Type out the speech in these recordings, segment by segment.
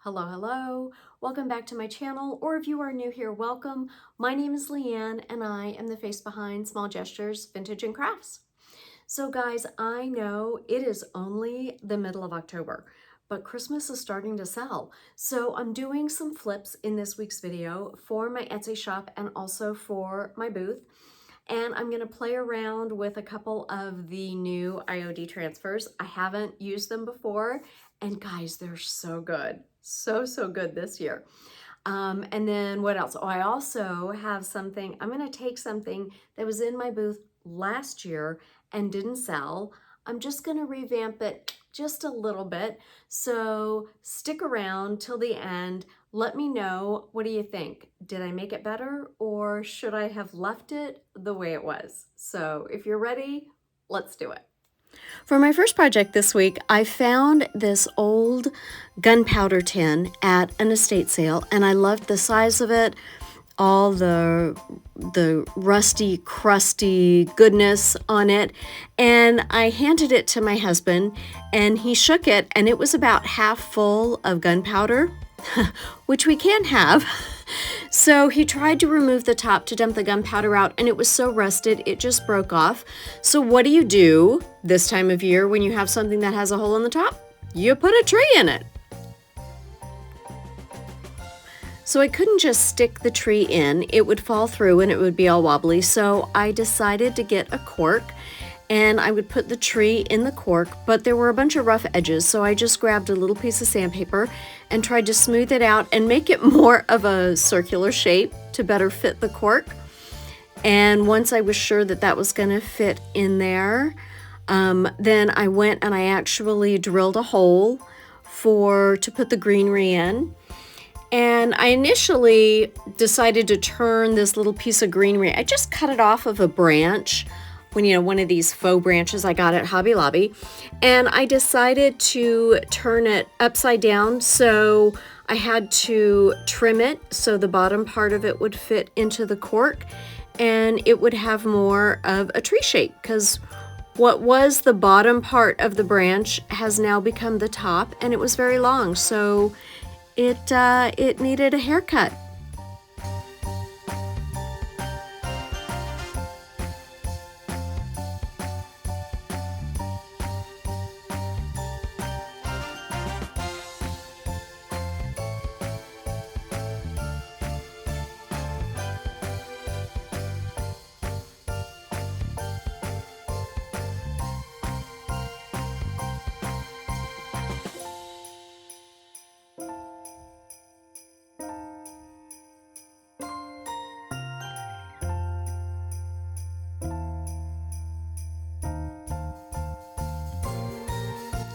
Hello, hello. Welcome back to my channel, or if you are new here, welcome. My name is Leanne, and I am the face behind Small Gestures, Vintage and Crafts. So guys, I know it is only the middle of October, but Christmas is starting to sell. So I'm doing some flips in this week's video for my Etsy shop and also for my booth. And I'm gonna play around with a couple of the new IOD transfers. I haven't used them before, and guys, they're so good. So good this year. And then what else? Oh, I also have something, I'm gonna take something that was in my booth last year and didn't sell. I'm just gonna revamp it just a little bit. So stick around till the end. Let me know, what do you think? Did I make it better, or should I have left it the way it was? So if you're ready, let's do it. For my first project this week, I found this old gunpowder tin at an estate sale, and I loved the size of it, all the rusty, crusty goodness on it. And I handed it to my husband, and he shook it, and it was about half full of gunpowder, which we can't have. So he tried to remove the top to dump the gunpowder out, and it was so rusted it just broke off. So what do you do this time of year when you have something that has a hole in the top? You put a tree in it. So I couldn't just stick the tree in, it would fall through and it would be all wobbly. So I decided to get a cork, and I would put the tree in the cork, but there were a bunch of rough edges. So I just grabbed a little piece of sandpaper and tried to smooth it out and make it more of a circular shape to better fit the cork. And once I was sure that that was gonna fit in there, then I went and I actually drilled a hole to put the greenery in. And I initially decided to turn this little piece of greenery, I just cut it off of a branch, one of these faux branches I got at Hobby Lobby, and I decided to turn it upside down. So I had to trim it so the bottom part of it would fit into the cork and it would have more of a tree shape, because what was the bottom part of the branch has now become the top, and it was very long, so it needed a haircut.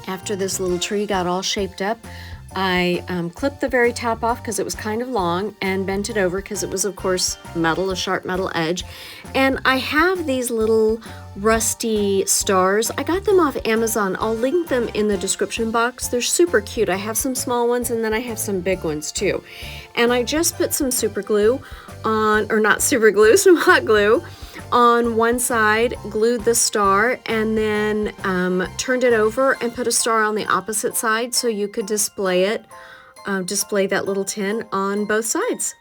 After this little tree got all shaped up, I clipped the very top off because it was kind of long, and bent it over because it was, of course, metal, a sharp metal edge. And I have these little rusty stars. I got them off Amazon. I'll link them in the description box. They're super cute. I have some small ones, and then I have some big ones too. And I just put some super glue on, or not super glue, some hot glue on one side, glued the star, and then turned it over and put a star on the opposite side so you could display it, display that little tin on both sides.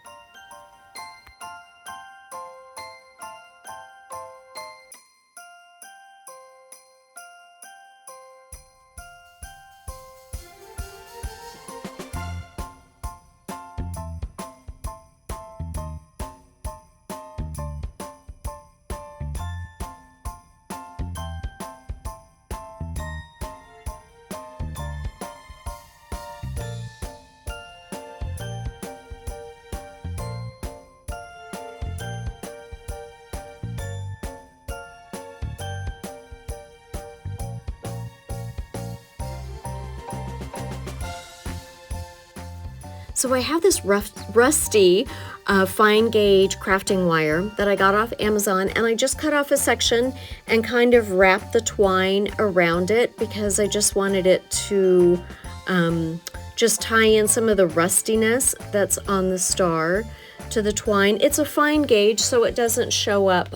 So I have this rusty fine gauge crafting wire that I got off Amazon, and I just cut off a section and kind of wrapped the twine around it because I just wanted it to just tie in some of the rustiness that's on the star to the twine. It's a fine gauge, so it doesn't show up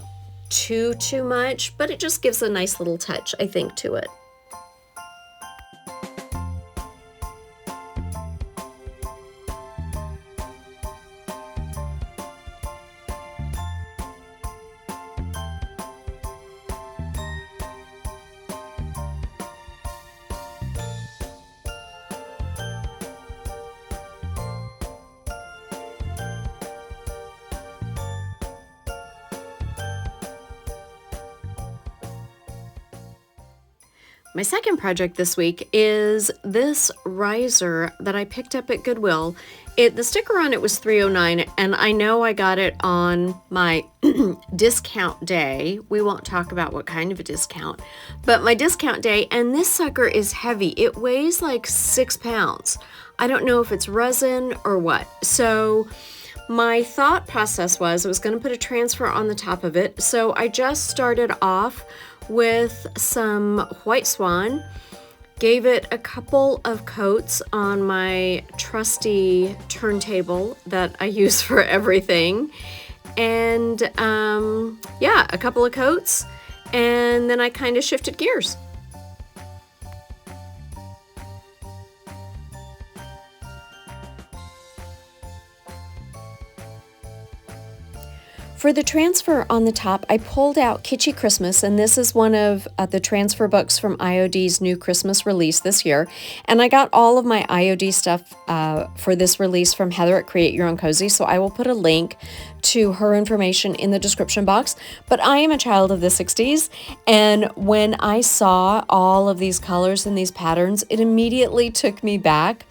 too much, but it just gives a nice little touch, I think, to it. My second project this week is this riser that I picked up at Goodwill. The sticker on it was $3.09, and I know I got it on my discount day. We won't talk about what kind of a discount, but my discount day, and this sucker is heavy. It weighs like 6 pounds. I don't know if it's resin or what. So my thought process was I was going to put a transfer on the top of it. So I just started off with some white swan, gave it a couple of coats on my trusty turntable that I use for everything, and yeah, a couple of coats, and then I kind of shifted gears. For the transfer on the top, I pulled out Kitschy Christmas, and this is one of the transfer books from IOD's new Christmas release this year. And I got all of my IOD stuff for this release from Heather at Create Your Own Cozy, so I will put a link to her information in the description box. But I am a child of the 60s, and when I saw all of these colors and these patterns, it immediately took me back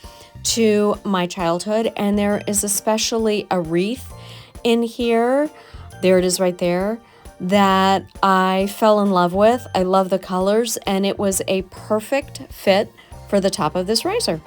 to my childhood. And there is especially a wreath in here. There it is right there, that I fell in love with. I love the colors, and it was a perfect fit for the top of this riser.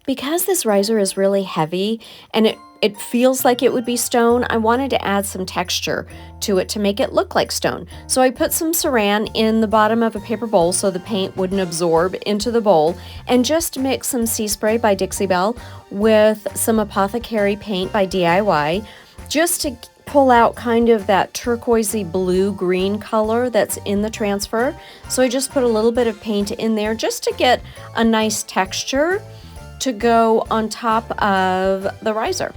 Because this riser is really heavy and it feels like it would be stone, I wanted to add some texture to it to make it look like stone. So I put some saran in the bottom of a paper bowl so the paint wouldn't absorb into the bowl, and just mix some Sea Spray by Dixie Belle with some Apothecary paint by DIY, just to pull out kind of that turquoisey blue-green color that's in the transfer. So I just put a little bit of paint in there just to get a nice texture to go on top of the riser.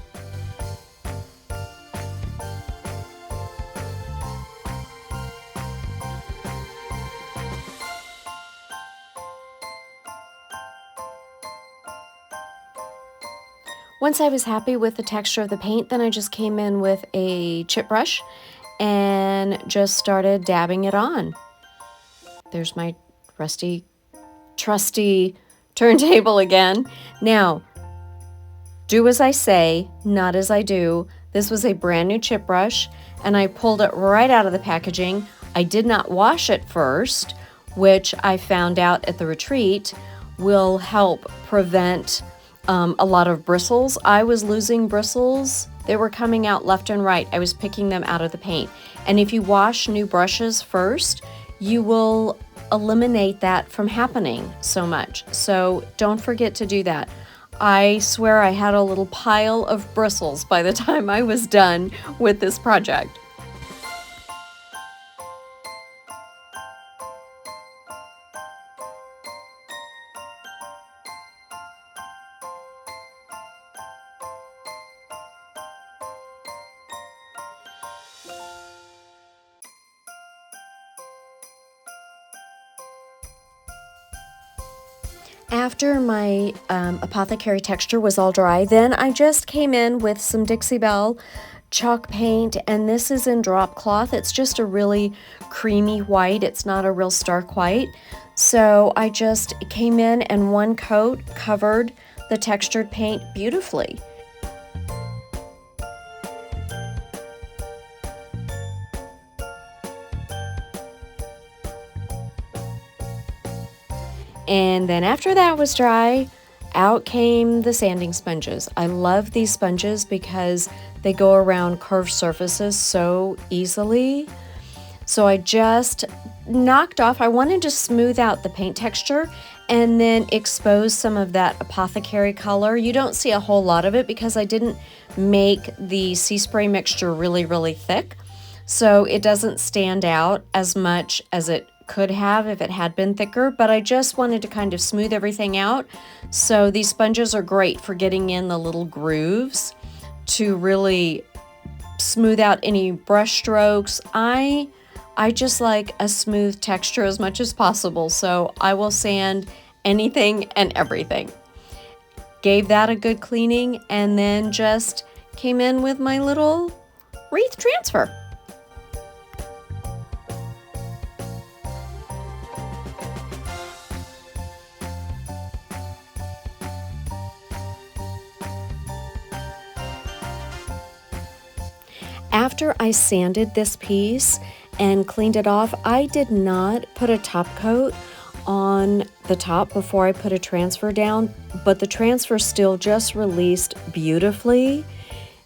Once I was happy with the texture of the paint, then I just came in with a chip brush and just started dabbing it on. There's my rusty, trusty turntable again. Now, do as I say, not as I do. This was a brand new chip brush, and I pulled it right out of the packaging. I did not wash it first, which I found out at the retreat will help prevent a lot of bristles. I was losing bristles. They were coming out left and right. I was picking them out of the paint. And if you wash new brushes first, you will eliminate that from happening so much. So don't forget to do that. I swear I had a little pile of bristles by the time I was done with this project. After my Apothecary texture was all dry, then I just came in with some Dixie Belle chalk paint, and this is in drop cloth. It's just a really creamy white. It's not a real stark white. So I just came in and one coat covered the textured paint beautifully. And then after that was dry, out came the sanding sponges. I love these sponges because they go around curved surfaces so easily. So I just knocked off, I wanted to smooth out the paint texture and then expose some of that Apothecary color. You don't see a whole lot of it because I didn't make the Sea Spray mixture really, really thick. So it doesn't stand out as much as it could have if it had been thicker, but I just wanted to kind of smooth everything out. So these sponges are great for getting in the little grooves to really smooth out any brush strokes. I just like a smooth texture as much as possible, so I will sand anything and everything. Gave that a good cleaning and then just came in with my little wreath transfer. After I sanded this piece and cleaned it off, I did not put a top coat on the top before I put a transfer down, but the transfer still just released beautifully.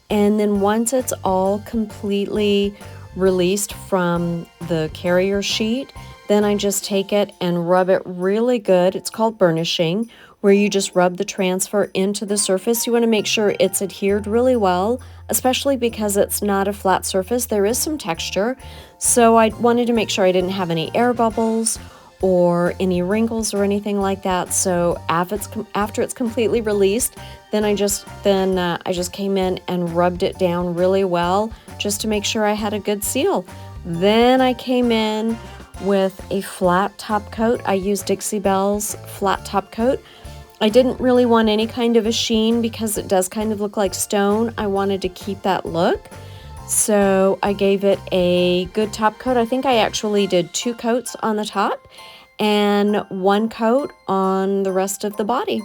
And then once it's all completely released from the carrier sheet, then I just take it and rub it really good. It's called burnishing, where you just rub the transfer into the surface. You want to make sure it's adhered really well, especially because it's not a flat surface. There is some texture. So I wanted to make sure I didn't have any air bubbles or any wrinkles or anything like that. So after it's completely released, then I just came in and rubbed it down really well just to make sure I had a good seal. Then I came in with a flat top coat. I used Dixie Belle's flat top coat. I didn't really want any kind of a sheen because it does kind of look like stone. I wanted to keep that look. So I gave it a good top coat. I think I actually did 2 coats on the top and 1 coat on the rest of the body.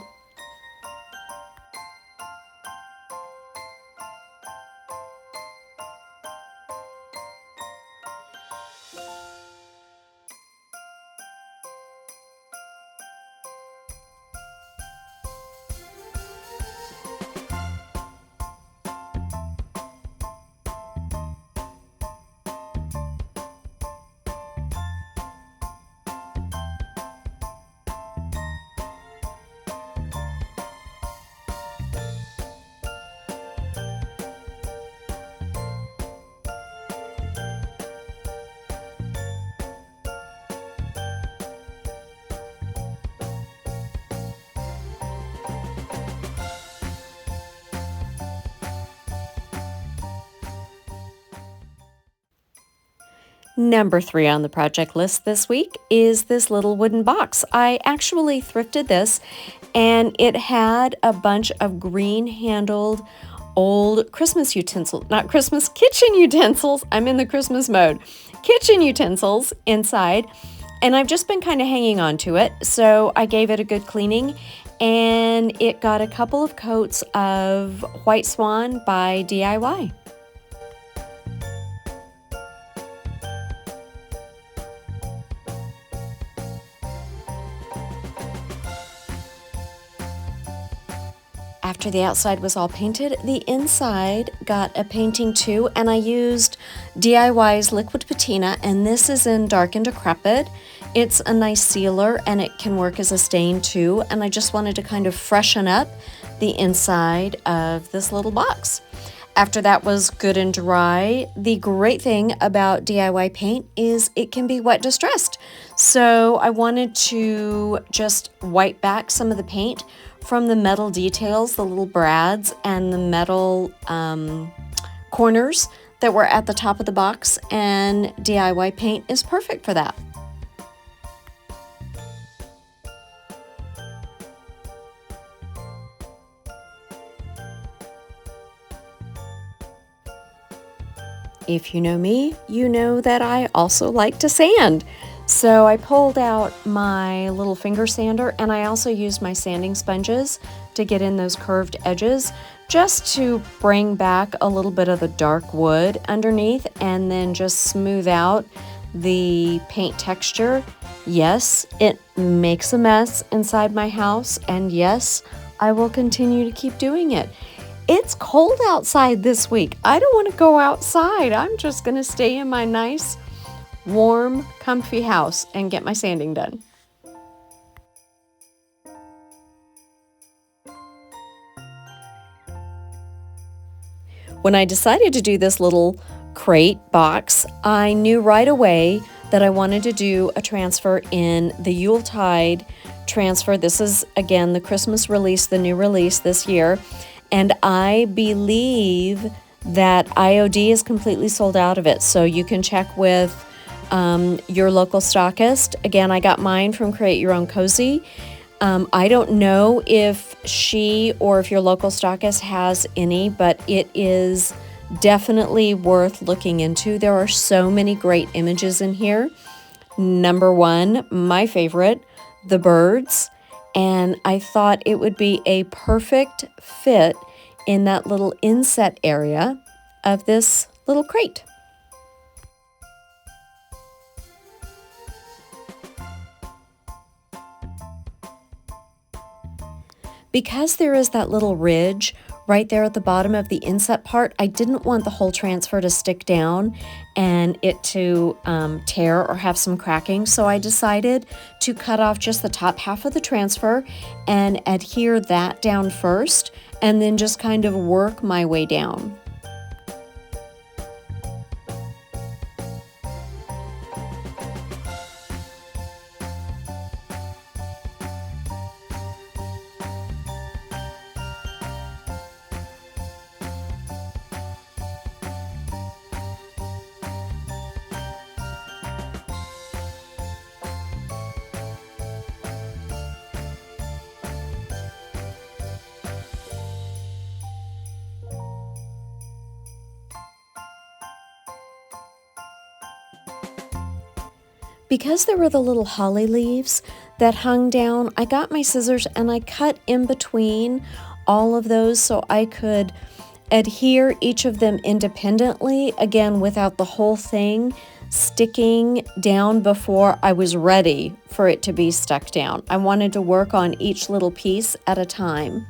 Number 3 on the project list this week is this little wooden box. I actually thrifted this, and it had a bunch of green-handled old Christmas utensils, not Christmas, kitchen utensils. I'm in the Christmas mode. Kitchen utensils inside, and I've just been kind of hanging on to it, so I gave it a good cleaning, and it got a couple of coats of White Swan by DIY. After the outside was all painted, the inside got a painting too, and I used DIY's liquid patina, and this is in Dark and Decrepit. It's a nice sealer and it can work as a stain too, and I just wanted to kind of freshen up the inside of this little box. After that was good and dry, the great thing about DIY paint is it can be wet distressed. So I wanted to just wipe back some of the paint from the metal details, the little brads and the metal corners that were at the top of the box, and DIY paint is perfect for that. If you know me, you know that I also like to sand. So I pulled out my little finger sander, and I also used my sanding sponges to get in those curved edges just to bring back a little bit of the dark wood underneath and then just smooth out the paint texture. Yes, it makes a mess inside my house, and yes, I will continue to keep doing it. It's cold outside this week. I don't want to go outside. I'm just going to stay in my nice, warm, comfy house and get my sanding done. When I decided to do this little crate box, I knew right away that I wanted to do a transfer in the Yuletide transfer. This is, again, the Christmas release, the new release this year. And I believe that IOD is completely sold out of it. So you can check with your local stockist. Again, I got mine from Create Your Own Cozy. I don't know if she or if your local stockist has any, but it is definitely worth looking into. There are so many great images in here. Number one, my favorite, the birds. And I thought it would be a perfect fit in that little inset area of this little crate. Because there is that little ridge right there at the bottom of the inset part, I didn't want the whole transfer to stick down and it to tear or have some cracking. So I decided to cut off just the top half of the transfer and adhere that down first, and then just kind of work my way down. Because there were the little holly leaves that hung down, I got my scissors and I cut in between all of those so I could adhere each of them independently, again, without the whole thing sticking down before I was ready for it to be stuck down. I wanted to work on each little piece at a time.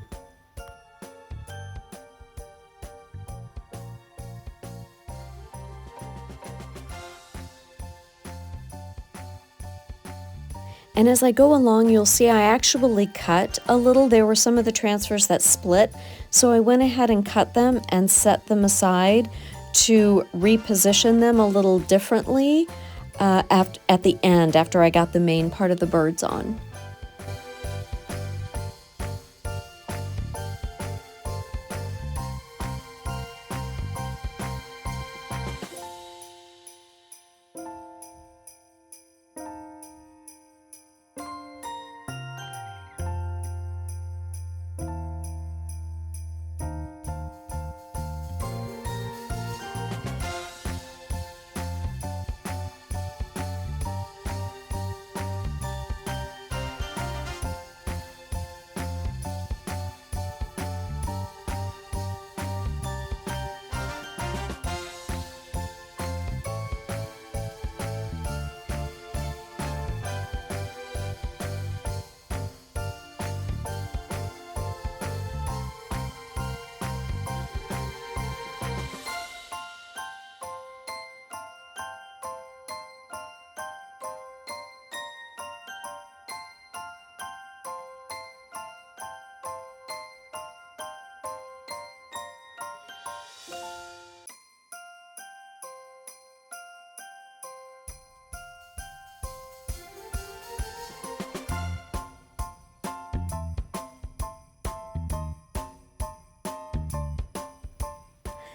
And as I go along, you'll see I actually cut a little. There were some of the transfers that split, so I went ahead and cut them and set them aside to reposition them a little differently at the end after I got the main part of the birds on.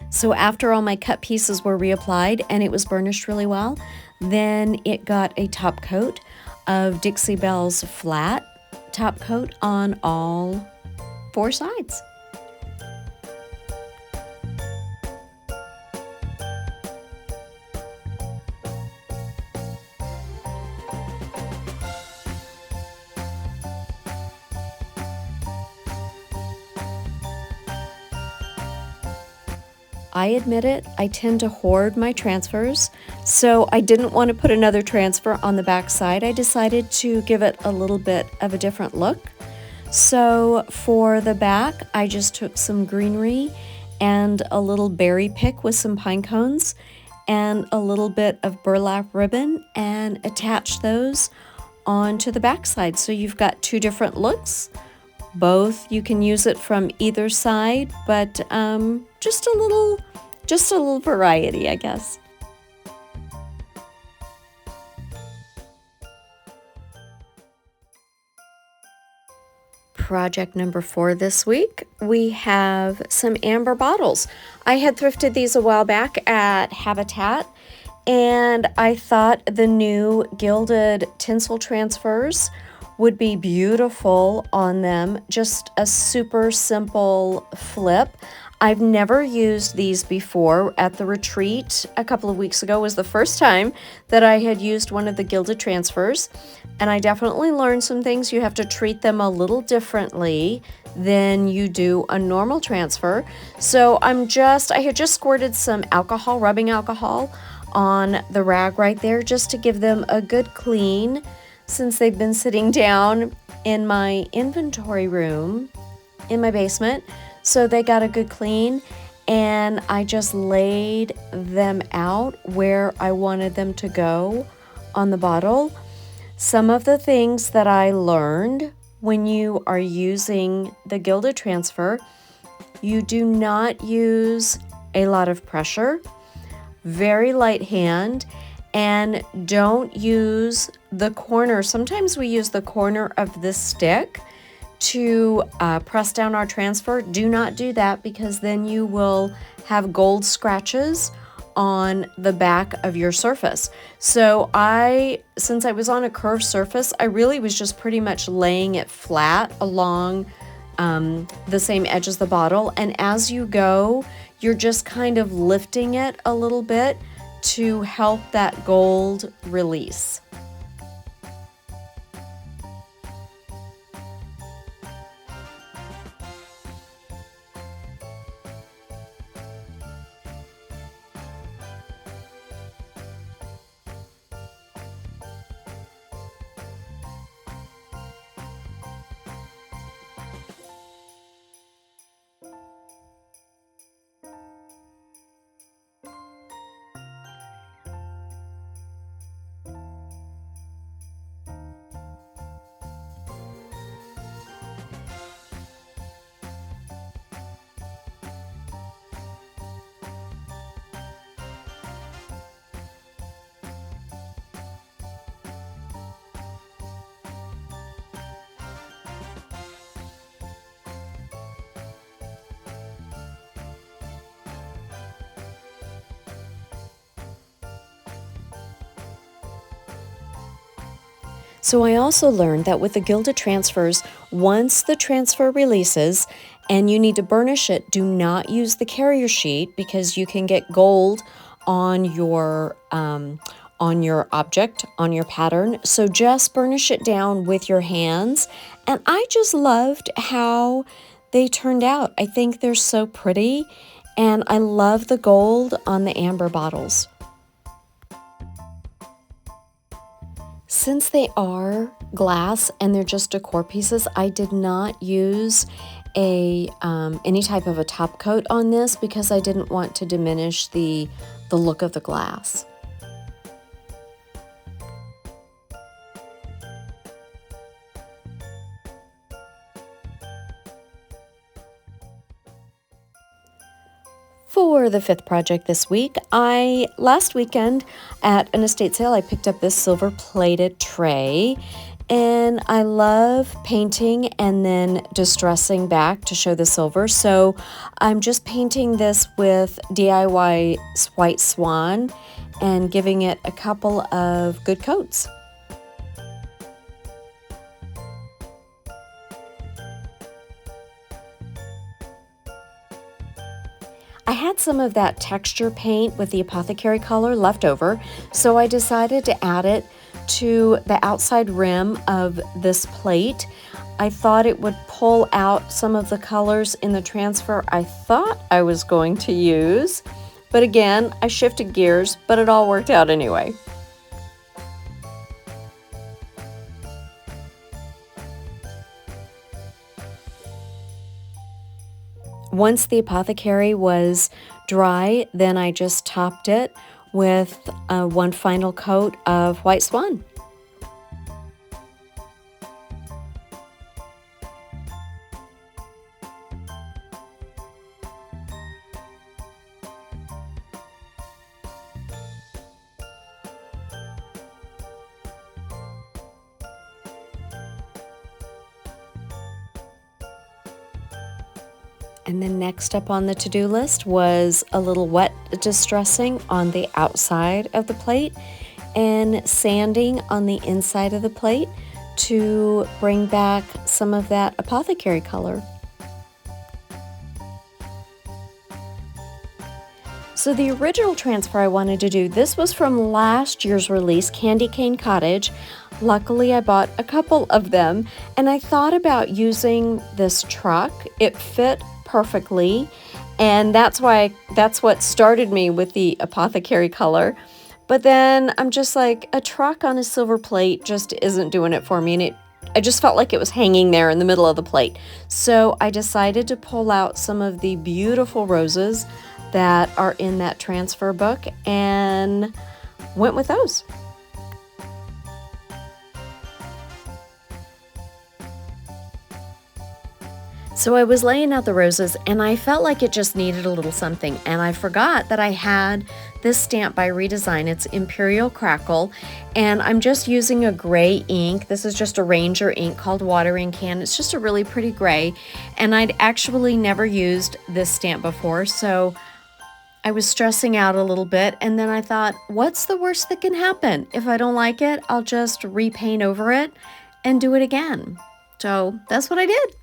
So after all my cut pieces were reapplied and it was burnished really well, then it got a top coat of Dixie Belle's flat top coat on all 4 sides. I admit it, I tend to hoard my transfers, so I didn't want to put another transfer on the back side. I decided to give it a little bit of a different look. So for the back, I just took some greenery and a little berry pick with some pine cones and a little bit of burlap ribbon and attached those onto the back side. So you've got 2 different looks. Both, you can use it from either side, but just a little variety, I guess. project number 4 this week. We have some amber bottles. I had thrifted these a while back at Habitat, and I thought the new gilded tinsel transfers would be beautiful on them. Just a super simple flip. I've never used these before. At the retreat a couple of weeks ago was the first time that I had used one of the gilded transfers, and I definitely learned some things. You have to treat them a little differently than you do a normal transfer. So I had just squirted some alcohol, rubbing alcohol, on the rag right there just to give them a good clean, since they've been sitting down in my inventory room in my basement. So they got a good clean, and I just laid them out where I wanted them to go on the bottle. Some of the things that I learned: when you are using the gilded transfer, you do not use a lot of pressure, very light hand, and don't use the corner. Sometimes we use the corner of the stick to press down our transfer. Do not do that, because then you will have gold scratches on the back of your surface. So since I was on a curved surface, I really was just pretty much laying it flat along the same edge as the bottle. And as you go, you're just kind of lifting it a little bit to help that gold release. So I also learned that with the gilded transfers, once the transfer releases and you need to burnish it, do not use the carrier sheet, because you can get gold on your object, on your pattern. So just burnish it down with your hands. And I just loved how they turned out. I think they're so pretty, and I love the gold on the amber bottles. Since they are glass and they're just decor pieces, I did not use any type of a top coat on this, because I didn't want to diminish the look of the glass. For the 5th project this week, last weekend at an estate sale, I picked up this silver plated tray, and I love painting and then distressing back to show the silver. So I'm just painting this with DIY White Swan and giving it a couple of good coats. I had some of that texture paint with the apothecary color left over, so I decided to add it to the outside rim of this plate. I thought it would pull out some of the colors in the transfer I thought I was going to use, but again, I shifted gears, but it all worked out anyway. Once the apothecary was dry, then I just topped it with one final coat of White Swan. And then next up on the to-do list was a little wet distressing on the outside of the plate and sanding on the inside of the plate to bring back some of that apothecary color. So the original transfer I wanted to do, this was from last year's release, Candy Cane Cottage. Luckily, I bought a couple of them, and I thought about using this truck. It fit perfectly, and that's what started me with the apothecary color. But then I'm just like, a truck on a silver plate just isn't doing it for me, and I just felt like it was hanging there in the middle of the plate. So I decided to pull out some of the beautiful roses that are in that transfer book and went with those. So I was laying out the roses and I felt like it just needed a little something, and I forgot that I had this stamp by Redesign. It's Imperial Crackle, and I'm just using a gray ink. This is just a Ranger ink called Watering Can. It's just a really pretty gray, and I'd actually never used this stamp before, so I was stressing out a little bit, and then I thought, what's the worst that can happen? If I don't like it, I'll just repaint over it and do it again. So that's what I did.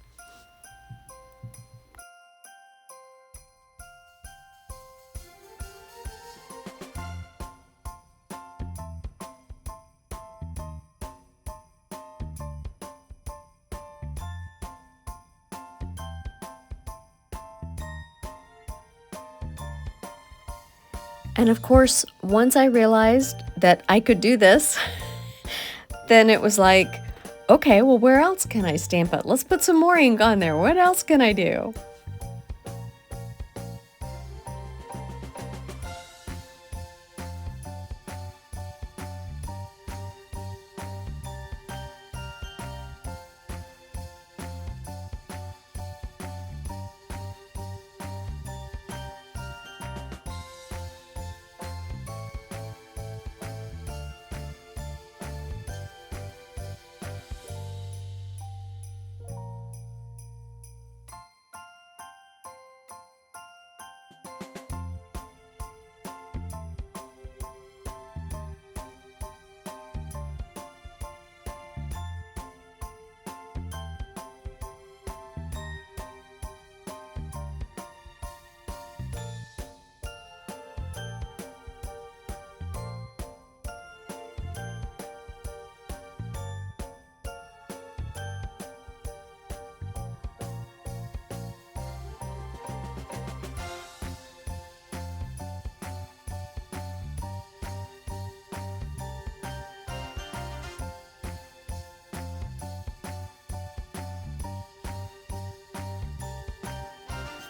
And of course, once I realized that I could do this, then it was like, okay, well, where else can I stamp it? Let's put some more ink on there. What else can I do?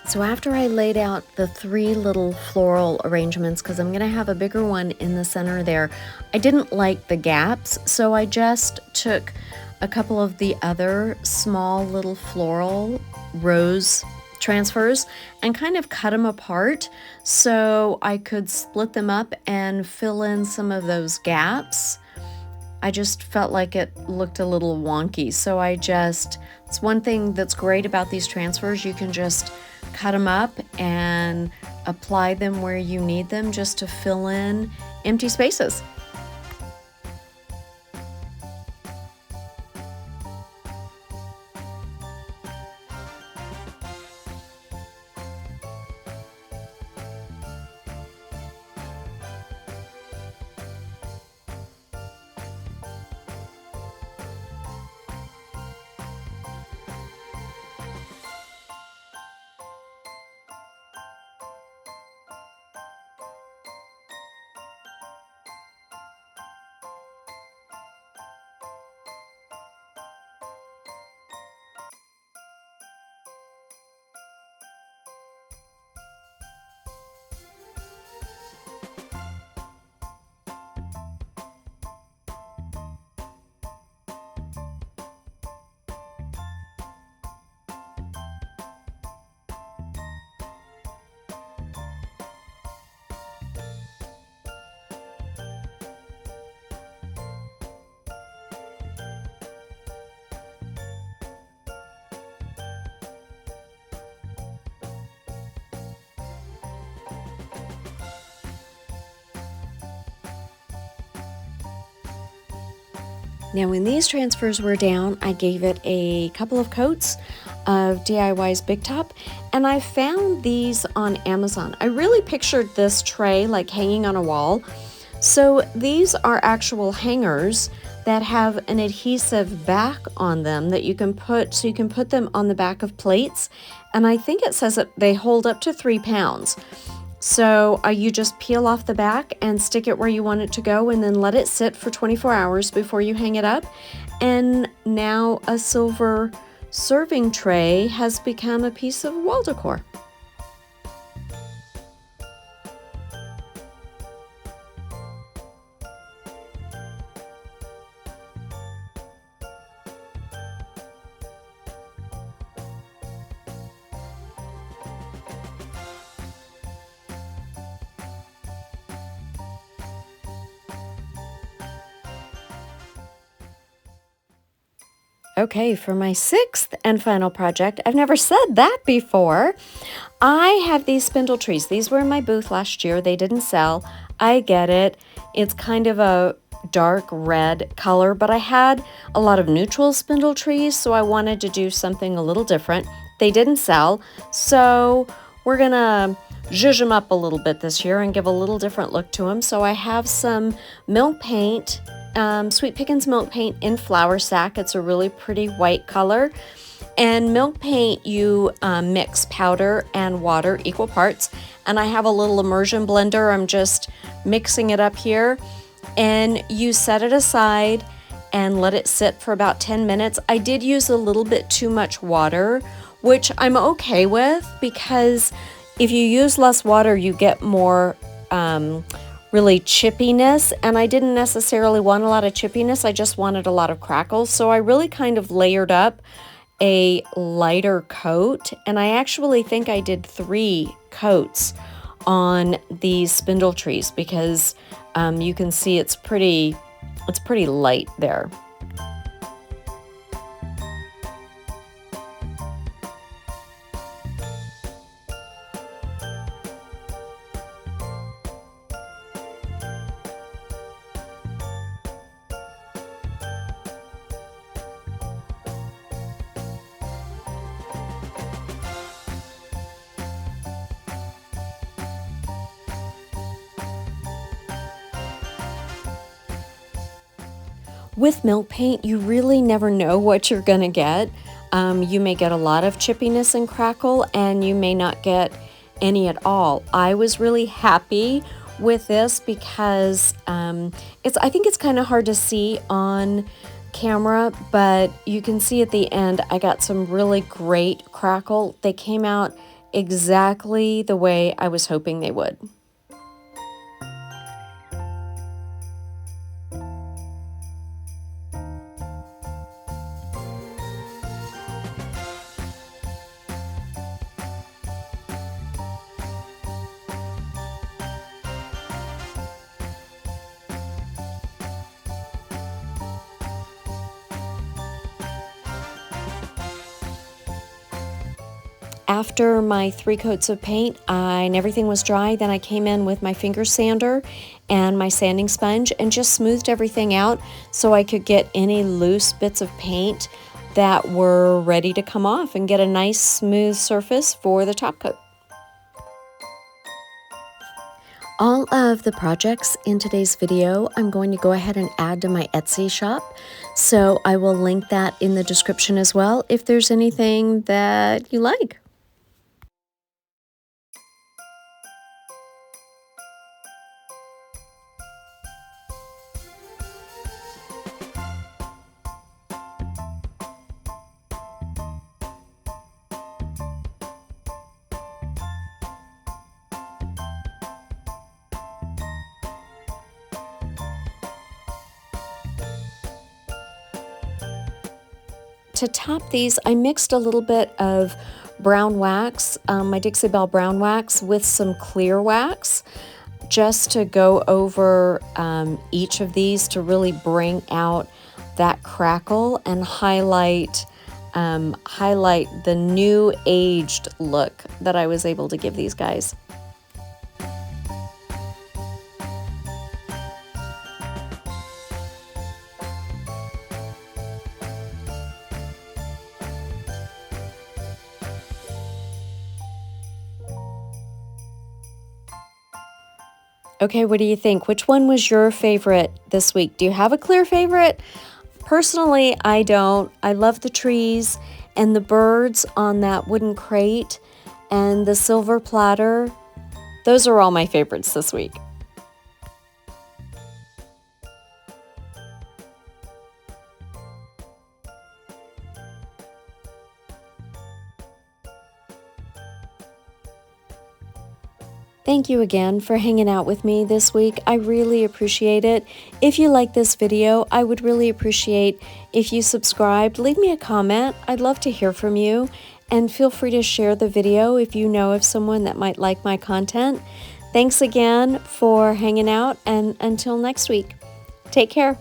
So after I laid out the 3 little floral arrangements, because I'm going to have a bigger one in the center there, I didn't like the gaps, so I just took a couple of the other small little floral rose transfers and kind of cut them apart so I could split them up and fill in some of those gaps. I just felt like it looked a little wonky, so it's one thing that's great about these transfers. You can just cut them up and apply them where you need them just to fill in empty spaces. Now when these transfers were down, I gave it a couple of coats of DIY's Big Top, and I found these on Amazon. I really pictured this tray like hanging on a wall. So these are actual hangers that have an adhesive back on them that you can put, so you can put them on the back of plates. And I think it says that they hold up to 3 pounds. So you just peel off the back and stick it where you want it to go, and then let it sit for 24 hours before you hang it up. And now a silver serving tray has become a piece of wall decor. Okay, for my 6th and final project, I've never said that before. I have these spindle trees. These were in my booth last year. They didn't sell. I get it. It's kind of a dark red color, but I had a lot of neutral spindle trees, so I wanted to do something a little different. They didn't sell, so we're gonna zhuzh them up a little bit this year and give a little different look to them. So I have some milk paint, Sweet Pickins milk paint in flour sack. It's a really pretty white color. And milk paint, you mix powder and water equal parts. And I have a little immersion blender. I'm just mixing it up here. And you set it aside and let it sit for about 10 minutes. I did use a little bit too much water, which I'm okay with, because if you use less water, you get more really chippiness, and I didn't necessarily want a lot of chippiness. I just wanted a lot of crackles. So I really kind of layered up a lighter coat, and I actually think I did 3 coats on these spindle trees, because you can see it's pretty light there. With milk paint, you really never know what you're gonna get. You may get a lot of chippiness and crackle, and you may not get any at all. I was really happy with this because I think it's kind of hard to see on camera, but you can see at the end I got some really great crackle. They came out exactly the way I was hoping they would. After my 3 coats of paint and everything was dry, then I came in with my finger sander and my sanding sponge and just smoothed everything out so I could get any loose bits of paint that were ready to come off and get a nice smooth surface for the top coat. All of the projects in today's video, I'm going to go ahead and add to my Etsy shop. So I will link that in the description as well if there's anything that you like. To top these, I mixed a little bit of brown wax, my Dixie Belle brown wax, with some clear wax, just to go over each of these to really bring out that crackle and highlight the new aged look that I was able to give these guys. Okay, what do you think? Which one was your favorite this week? Do you have a clear favorite? Personally, I don't. I love the trees and the birds on that wooden crate and the silver platter. Those are all my favorites this week. Thank you again for hanging out with me this week. I really appreciate it. If you like this video, I would really appreciate if you subscribed. Leave me a comment. I'd love to hear from you. And feel free to share the video if you know of someone that might like my content. Thanks again for hanging out, and until next week, take care.